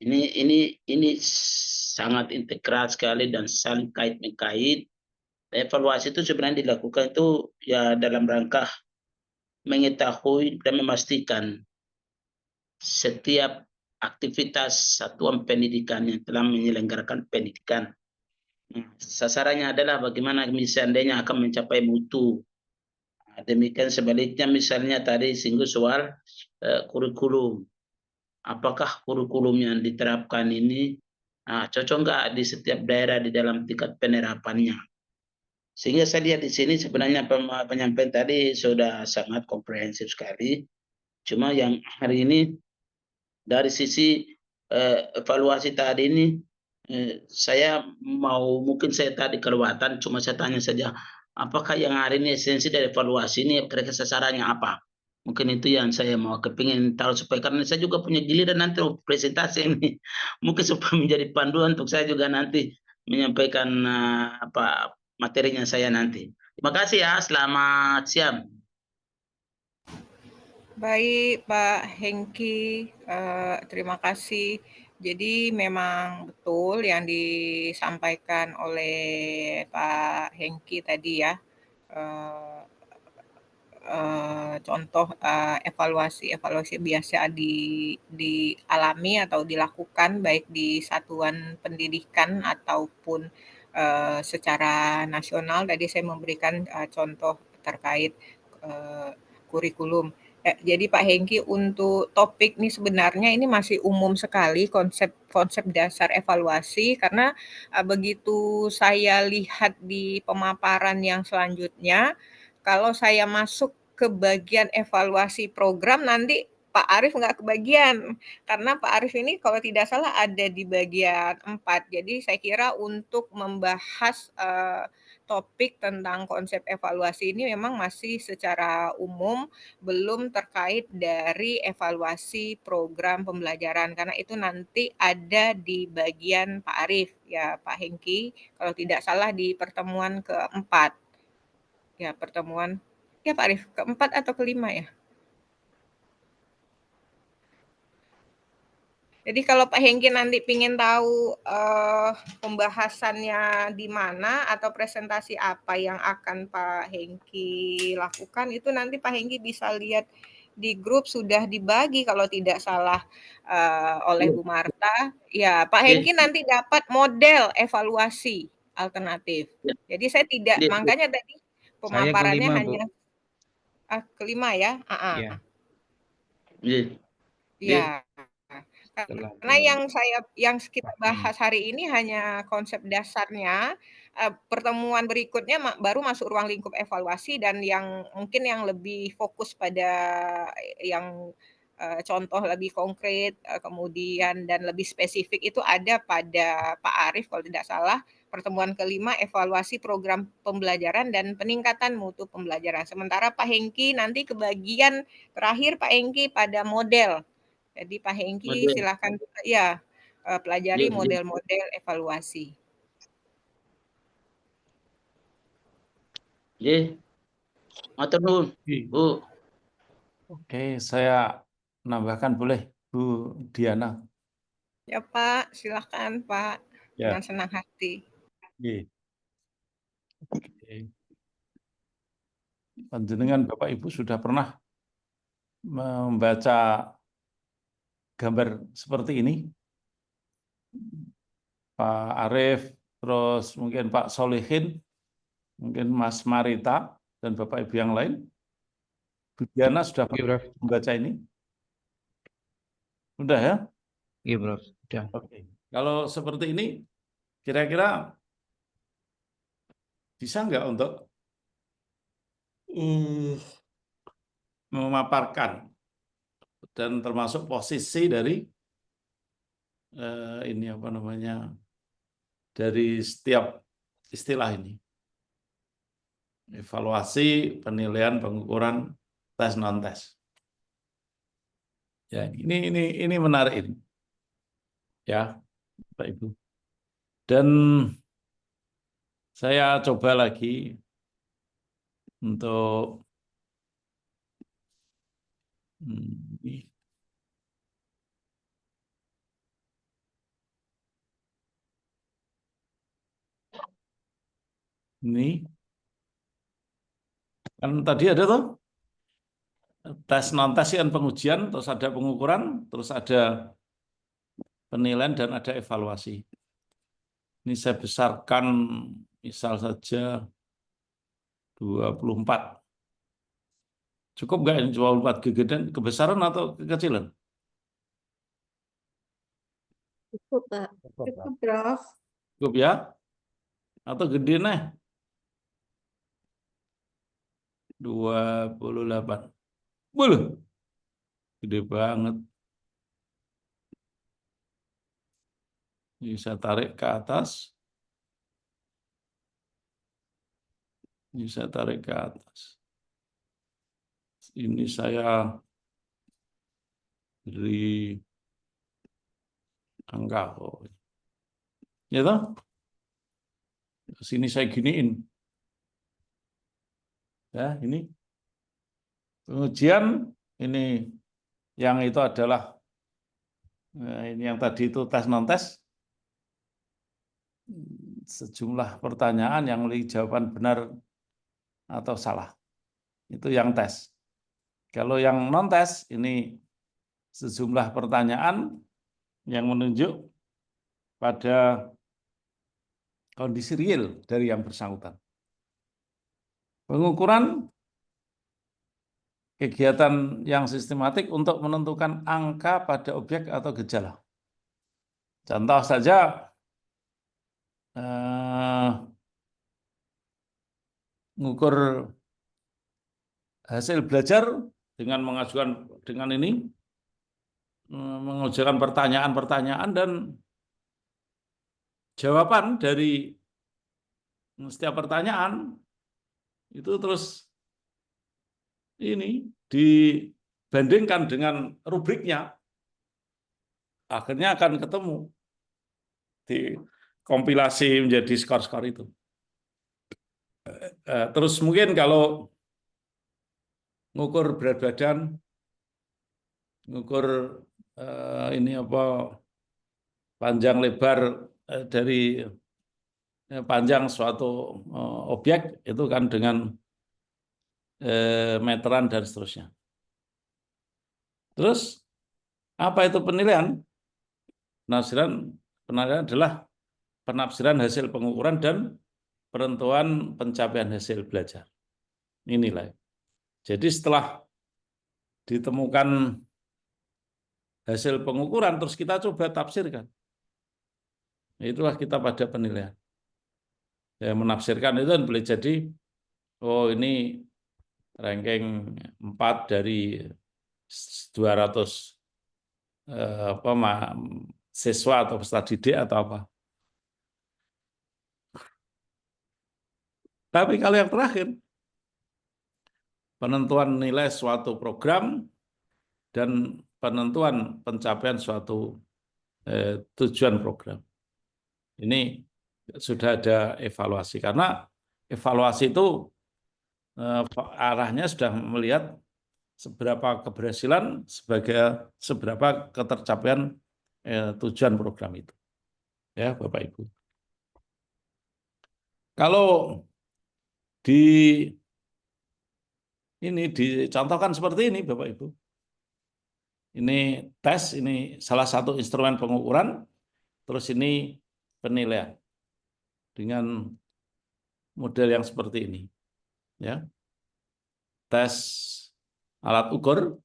ini sangat integral sekali dan saling kait mengkait. Evaluasi itu sebenarnya dilakukan itu ya dalam rangka mengetahui dan memastikan setiap aktivitas satuan pendidikan yang telah menyelenggarakan pendidikan. Sasarannya adalah bagaimana seandainya akan mencapai mutu. Demikian sebaliknya misalnya tadi singgung soal kurikulum. Apakah kurikulum yang diterapkan ini cocok nggak di setiap daerah di dalam tingkat penerapannya? Sehingga saya lihat di sini sebenarnya penyampaian tadi sudah sangat komprehensif sekali. Cuma yang hari ini dari sisi evaluasi tadi ini saya mungkin saya tadi kelewatan, cuma saya tanya saja apakah yang hari ini esensi dari evaluasi ini kira-kira sasarannya apa? Mungkin itu yang saya mau kepingin tahu supaya karena saya juga punya giliran nanti presentasi ini mungkin supaya menjadi panduan untuk saya juga nanti menyampaikan materinya saya nanti. Terima kasih ya, selamat siang. Baik, Pak Hengki, terima kasih. Jadi memang betul yang disampaikan oleh Pak Hengki tadi ya, contoh evaluasi biasa dialami atau dilakukan baik di satuan pendidikan ataupun secara nasional. Tadi saya memberikan contoh terkait kurikulum. Jadi Pak Hengki, untuk topik ini sebenarnya ini masih umum sekali konsep dasar evaluasi, karena begitu saya lihat di pemaparan yang selanjutnya, kalau saya masuk ke bagian evaluasi program nanti Pak Arief nggak kebagian, karena Pak Arief ini kalau tidak salah ada di bagian 4. Jadi saya kira untuk membahas topik tentang konsep evaluasi ini memang masih secara umum, belum terkait dari evaluasi program pembelajaran, karena itu nanti ada di bagian Pak Arief ya Pak Hengki, kalau tidak salah di pertemuan keempat. Ya, pertemuan ya Pak Arief, keempat atau kelima ya? Jadi kalau Pak Hengki nanti ingin tahu pembahasannya di mana atau presentasi apa yang akan Pak Hengki lakukan, itu nanti Pak Hengki bisa lihat di grup sudah dibagi kalau tidak salah oleh Bu Marta. Ya, Pak Hengki nanti dapat model evaluasi alternatif. Jadi saya tidak, makanya tadi pemaparannya hanya kelima ya. Iya. Karena yang kita bahas hari ini hanya konsep dasarnya. Pertemuan berikutnya baru masuk ruang lingkup evaluasi, dan yang mungkin yang lebih fokus pada yang contoh lebih konkret, kemudian dan lebih spesifik itu ada pada Pak Arief kalau tidak salah, pertemuan kelima evaluasi program pembelajaran dan peningkatan mutu pembelajaran. Sementara Pak Hengki nanti kebagian terakhir Pak Hengki pada model. Jadi Pak Hengki Model. silakan ya pelajari Iya, iya. model-model evaluasi. Nggih. Matur nuwun, Bu. Oke, saya menambahkan boleh, Bu Diana. Ya Pak, silakan Pak, Ya, dengan senang hati. oke. Panjenengan Bapak Ibu sudah pernah membaca gambar seperti ini? Pak Arief, terus mungkin Pak Solihin, mungkin Mas Marita, dan Bapak Ibu yang lain. Bu Diana sudah Oke, pernah Prof. membaca ini? Sudah ya? Iya, Prof. Udah. Oke. Kalau seperti ini, kira-kira bisa nggak untuk memaparkan dan termasuk posisi dari ini apa namanya, dari setiap istilah ini, evaluasi, penilaian, pengukuran, tes non tes. Ya, ini menarik ini, ya, Pak Ibu. Dan saya coba lagi untuk ini kan tadi ada tuh tes non tes kan pengujian, terus ada pengukuran, terus ada penilaian dan ada evaluasi. Ini saya besarkan misal saja 24. Cukup nggak ini 24 kegedean, kebesaran atau kekecilan? Cukup, Pak. Cukup, Prof. Cukup ya? Atau gede nih? 28. Boleh. Gede banget. Ini saya tarik ke atas. Ini saya tarik ke atas. Ini saya beri angka. Oh. Ya toh? Sini saya giniin. Ya, ini. Pengujian ini yang itu adalah ini yang tadi itu tes non tes. Sejumlah pertanyaan yang memiliki jawaban benar atau salah. Itu yang tes. Kalau yang non tes ini sejumlah pertanyaan yang menunjuk pada kondisi real dari yang bersangkutan. Pengukuran kegiatan yang sistematik untuk menentukan angka pada objek atau gejala. Contoh saja mengukur hasil belajar dengan mengajukan dengan ini, mengajukan pertanyaan-pertanyaan dan jawaban dari setiap pertanyaan itu terus ini dibandingkan dengan rubriknya, akhirnya akan ketemu di kompilasi menjadi skor-skor itu. Terus mungkin kalau ngukur berat badan, ngukur ini apa panjang lebar dari panjang suatu objek itu kan dengan meteran dan seterusnya. Terus apa itu penilaian? Penilaian adalah penafsiran hasil pengukuran dan penentuan pencapaian hasil belajar. Ini nilai. Jadi setelah ditemukan hasil pengukuran, terus kita coba tafsirkan. Itulah kita pada penilaian. Ya, menafsirkan itu boleh jadi, oh ini ranking 4 dari 200 siswa atau peserta didik atau apa. Tapi kalau yang terakhir, penentuan nilai suatu program dan penentuan pencapaian suatu tujuan program. Ini sudah ada evaluasi, karena evaluasi itu arahnya sudah melihat seberapa keberhasilan seberapa ketercapaian tujuan program itu. Ya, Bapak Ibu. Kalau ini dicontohkan seperti ini, Bapak Ibu. Ini tes, ini salah satu instrumen pengukuran, terus ini penilaian dengan model yang seperti ini. Ya. Tes alat ukur,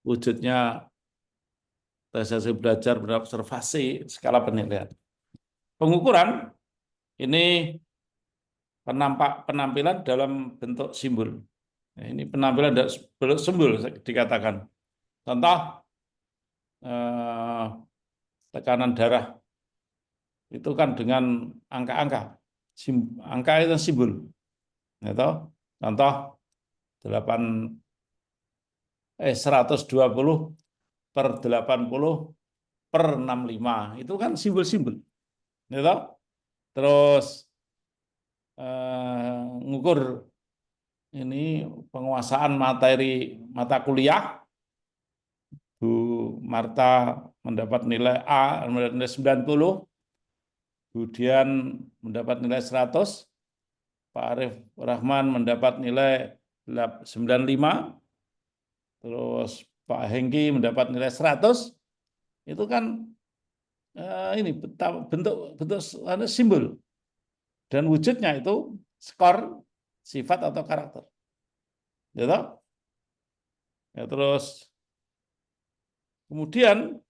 wujudnya tes hasil belajar berobservasi, skala penilaian. Pengukuran, ini penampilan dalam bentuk simbol. Nah, ini penampilan dalam bentuk simbol dikatakan. Contoh, tekanan darah itu kan dengan angka-angka. Angka itu simbol. Itu contoh 120 per 80 per 65. Itu kan simbol-simbol. Gitu? Terus ngukur ini penguasaan materi mata kuliah. Bu Marta mendapat nilai A, mendapat nilai 90. Bu Dian mendapat nilai 100. Pak Arif Rahman mendapat nilai 95. Terus Pak Hengki mendapat nilai 100. Itu kan ini bentuk simbol. Dan wujudnya itu skor, sifat atau karakter. Gitu? Ya, terus kemudian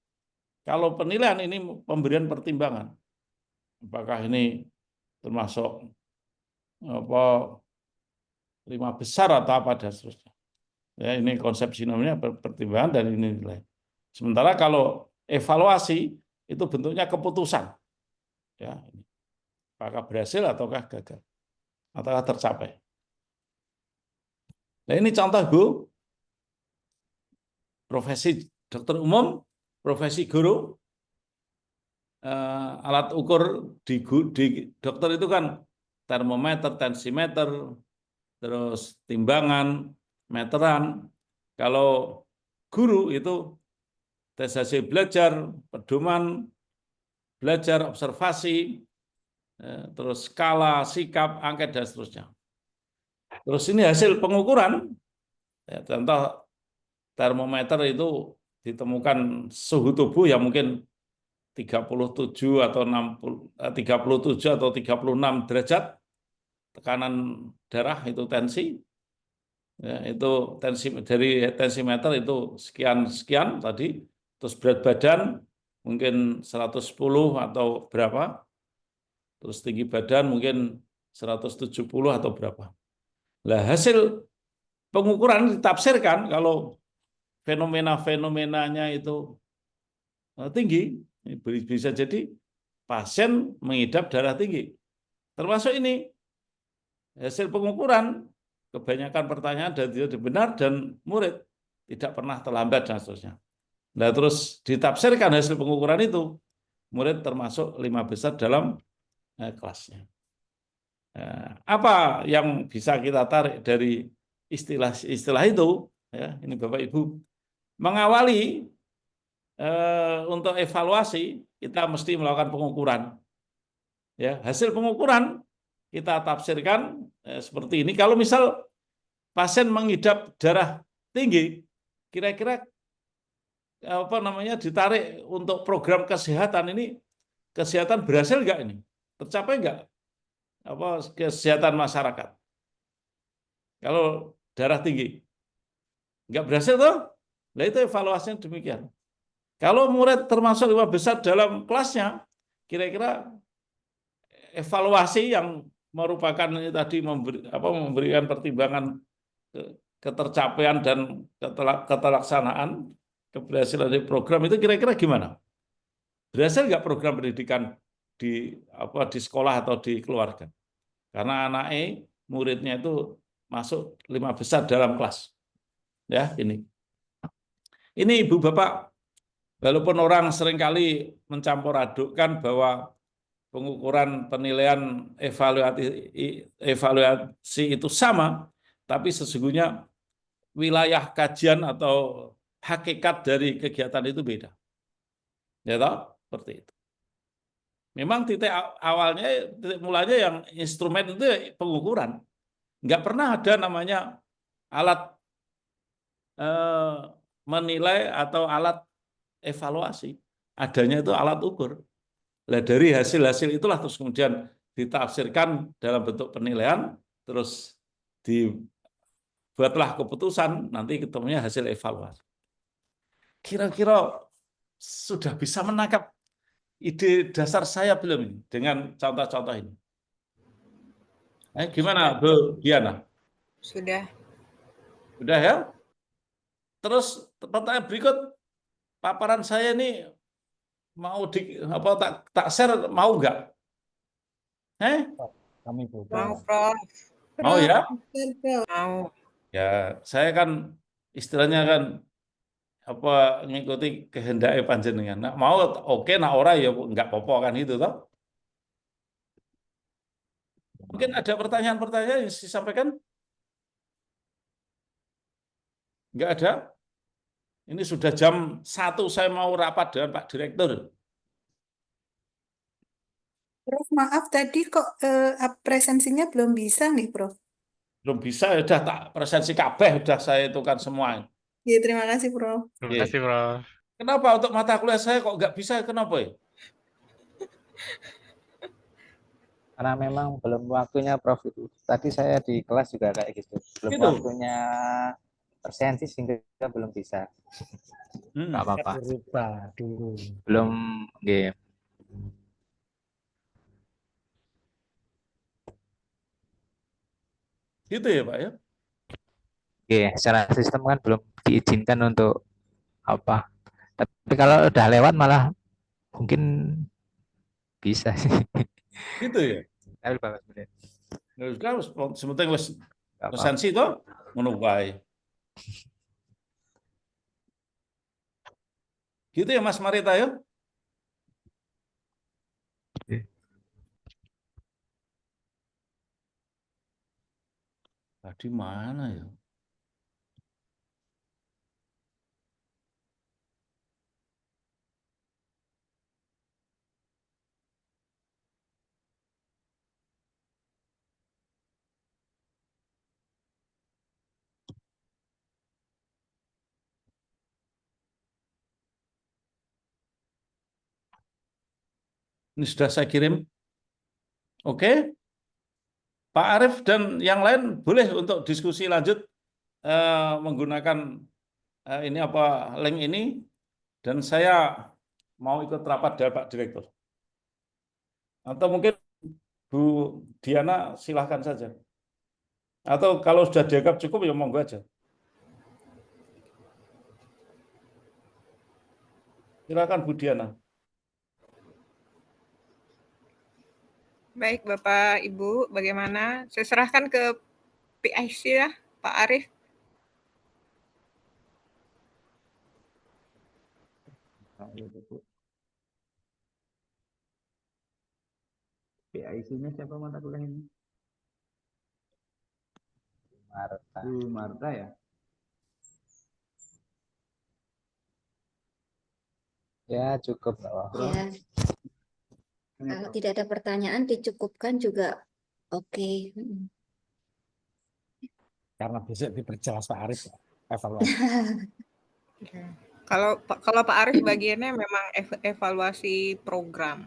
kalau penilaian ini pemberian pertimbangan. Apakah ini termasuk 5 besar atau apa dan seterusnya. Ya, ini konsep sinomnya pertimbangan dan ini nilai. Sementara kalau evaluasi itu bentuknya keputusan. Ya, apakah berhasil ataukah gagal, ataukah tercapai. Nah, ini contoh Bu, profesi dokter umum, profesi guru, alat ukur di dokter itu kan termometer, tensimeter, terus timbangan, meteran. Kalau guru itu tes hasil belajar, pedoman belajar, observasi, terus skala, sikap, angket, dan seterusnya. Terus ini hasil pengukuran, ya, contoh termometer itu ditemukan suhu tubuh yang mungkin 37 atau 36 derajat, tekanan darah itu tensi, ya, itu tensi dari tensimeter itu sekian tadi, terus berat badan mungkin 110 atau berapa, terus tinggi badan mungkin 170 atau berapa. Nah, hasil pengukuran ditafsirkan kalau fenomena-fenomenanya itu tinggi, bisa jadi pasien mengidap darah tinggi. Termasuk ini hasil pengukuran, kebanyakan pertanyaan dan tidak benar dan murid tidak pernah terlambat dan seterusnya. Nah, terus ditafsirkan hasil pengukuran itu, murid termasuk 5 besar dalam kelasnya. Apa yang bisa kita tarik dari istilah itu? Ya, ini Bapak Ibu, mengawali untuk evaluasi kita mesti melakukan pengukuran. Ya, hasil pengukuran kita tafsirkan seperti ini. Kalau misal pasien mengidap darah tinggi, kira-kira ditarik untuk program kesehatan ini, kesehatan berhasil nggak ini? Tercapai nggak kesehatan masyarakat? Kalau darah tinggi nggak berhasil toh? Nah, itu evaluasinya demikian. Kalau murid termasuk 5 besar dalam kelasnya, kira-kira evaluasi yang merupakan ini tadi memberikan pertimbangan ketercapaian dan keterlaksanaan keberhasilan dari program itu kira-kira gimana? Berhasil nggak program pendidikan di sekolah atau di keluarga? Karena anaknya muridnya itu masuk 5 besar dalam kelas. Ya, ini Ibu Bapak, walaupun orang seringkali mencampur adukkan bahwa pengukuran penilaian evaluasi itu sama, tapi sesungguhnya wilayah kajian atau hakikat dari kegiatan itu beda. Ya toh? Seperti itu. Memang titik mulanya yang instrumen itu pengukuran. Nggak pernah ada namanya alat menilai atau alat evaluasi. Adanya itu alat ukur. Nah, dari hasil-hasil itulah terus kemudian ditafsirkan dalam bentuk penilaian, terus dibuatlah keputusan, nanti ketemunya hasil evaluasi. Kira-kira sudah bisa menangkap ide dasar saya belum ini dengan contoh-contoh ini? Gimana Bu Diana? Sudah. Udah ya? Terus pertanyaan berikut, paparan saya ini mau tak share, mau nggak? Kami Bu. Mau, Prof. Mau ya? Mau. Ya, saya kan istilahnya kan ngikuti kehendak panjenengan. Nah, mau oke, nah ora ya nggak apa-apa kan itu toh. Mungkin ada pertanyaan-pertanyaan yang disampaikan? Nggak ada? Ini sudah jam 1, saya mau rapat dengan Pak Direktur. Prof, maaf tadi kok presensinya belum bisa nih, Prof. Belum bisa, udah tak presensi kabeh, udah saya itukan semua. Ya, terima kasih, Prof. Terima kasih, Prof. Kenapa untuk mata kuliah saya kok nggak bisa? Kenapa ya? Karena memang belum waktunya, Prof. Itu tadi saya di kelas juga kayak gitu, belum Gitu. waktunya presensi sehingga belum bisa. Nggak apa-apa. Berubah dulu. Belum game. Gitu ya Pak ya? Oke, secara sistem kan belum diizinkan untuk apa. Tapi kalau udah lewat malah mungkin bisa sih. Gitu ya? Tapi bagus bener. Harus sementing wis Nggak apa-apa. presensi itu ngono wae. Gitu ya Mas Marita ya? Tadi mana ya? Ini sudah saya kirim. Oke. Pak Arief dan yang lain boleh untuk diskusi lanjut menggunakan ini link ini, dan saya mau ikut rapat dari Pak Direktur. Atau mungkin Bu Diana silahkan saja. Atau kalau sudah dianggap cukup ya monggo aja. Silakan Bu Diana. Baik, Bapak, Ibu, bagaimana? Saya serahkan ke PIC ya, Pak Arief. PIC-nya siapa mata kuliah ini? Marta. Bu Marta ya? Ya cukup nggak apa-apa. Ya, kalau tidak ada pertanyaan dicukupkan juga oke. Karena besok diperjelas Pak Arief evaluasi. Kalau Pak Arief bagiannya memang evaluasi program.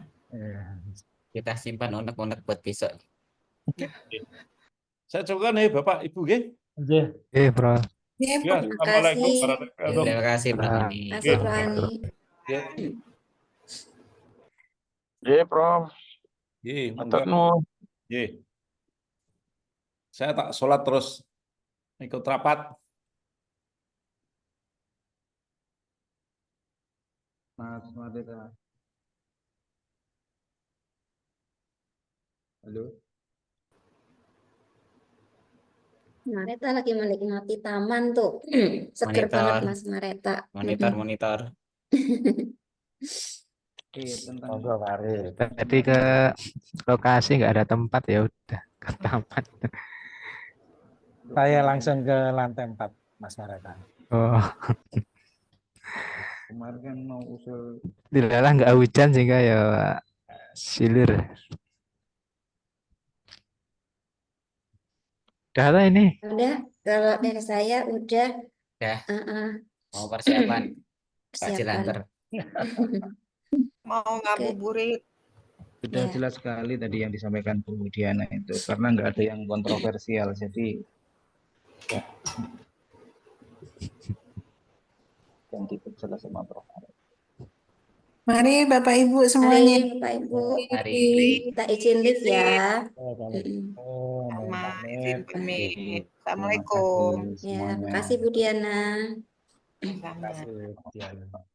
Kita simpan unek-unek buat besok. Saya coba nih Bapak Ibu nggih. Oke, Bro. Ya, Ya, Prof. Assalamualaikum kasih. warahmatullahi wabarakatuh. Terima kasih, Pak Nah. Ani. Terima kasih, Prof. Ani. Ya, Iya, Prof. monggo. Saya tak sholat terus ikut rapat. Mas Mardika. Halo. Mareta lagi menikmati taman tuh. Seger banget Monitor, Mas Mareta. monitor. Iya, tentang Monggo mari. Tadi ke lokasi nggak ada tempat ya udah ke taman. Saya langsung ke lantai 4, Mas Mareta. Oh, kemarin kan mau usul dilalah nggak hujan sehingga ya silir. Udah lah ini. Udah, kalau dari saya udah Ya, uh-uh, mau persiapan persiapan. Cilanter. Mau ngabuburit. sudah Ya. jelas sekali tadi yang disampaikan Bu Diana itu, karena nggak ada yang kontroversial, jadi ya, yang diperjelas sama Prof. Mari Bapak Ibu Mari semuanya. Bapak Ibu, Mari. kita izin live ya. Sama izin Terima pamit. kasih Assalamualaikum. Ya, semuanya. makasih Bu Diana. Sama. Terima kasih, Diana.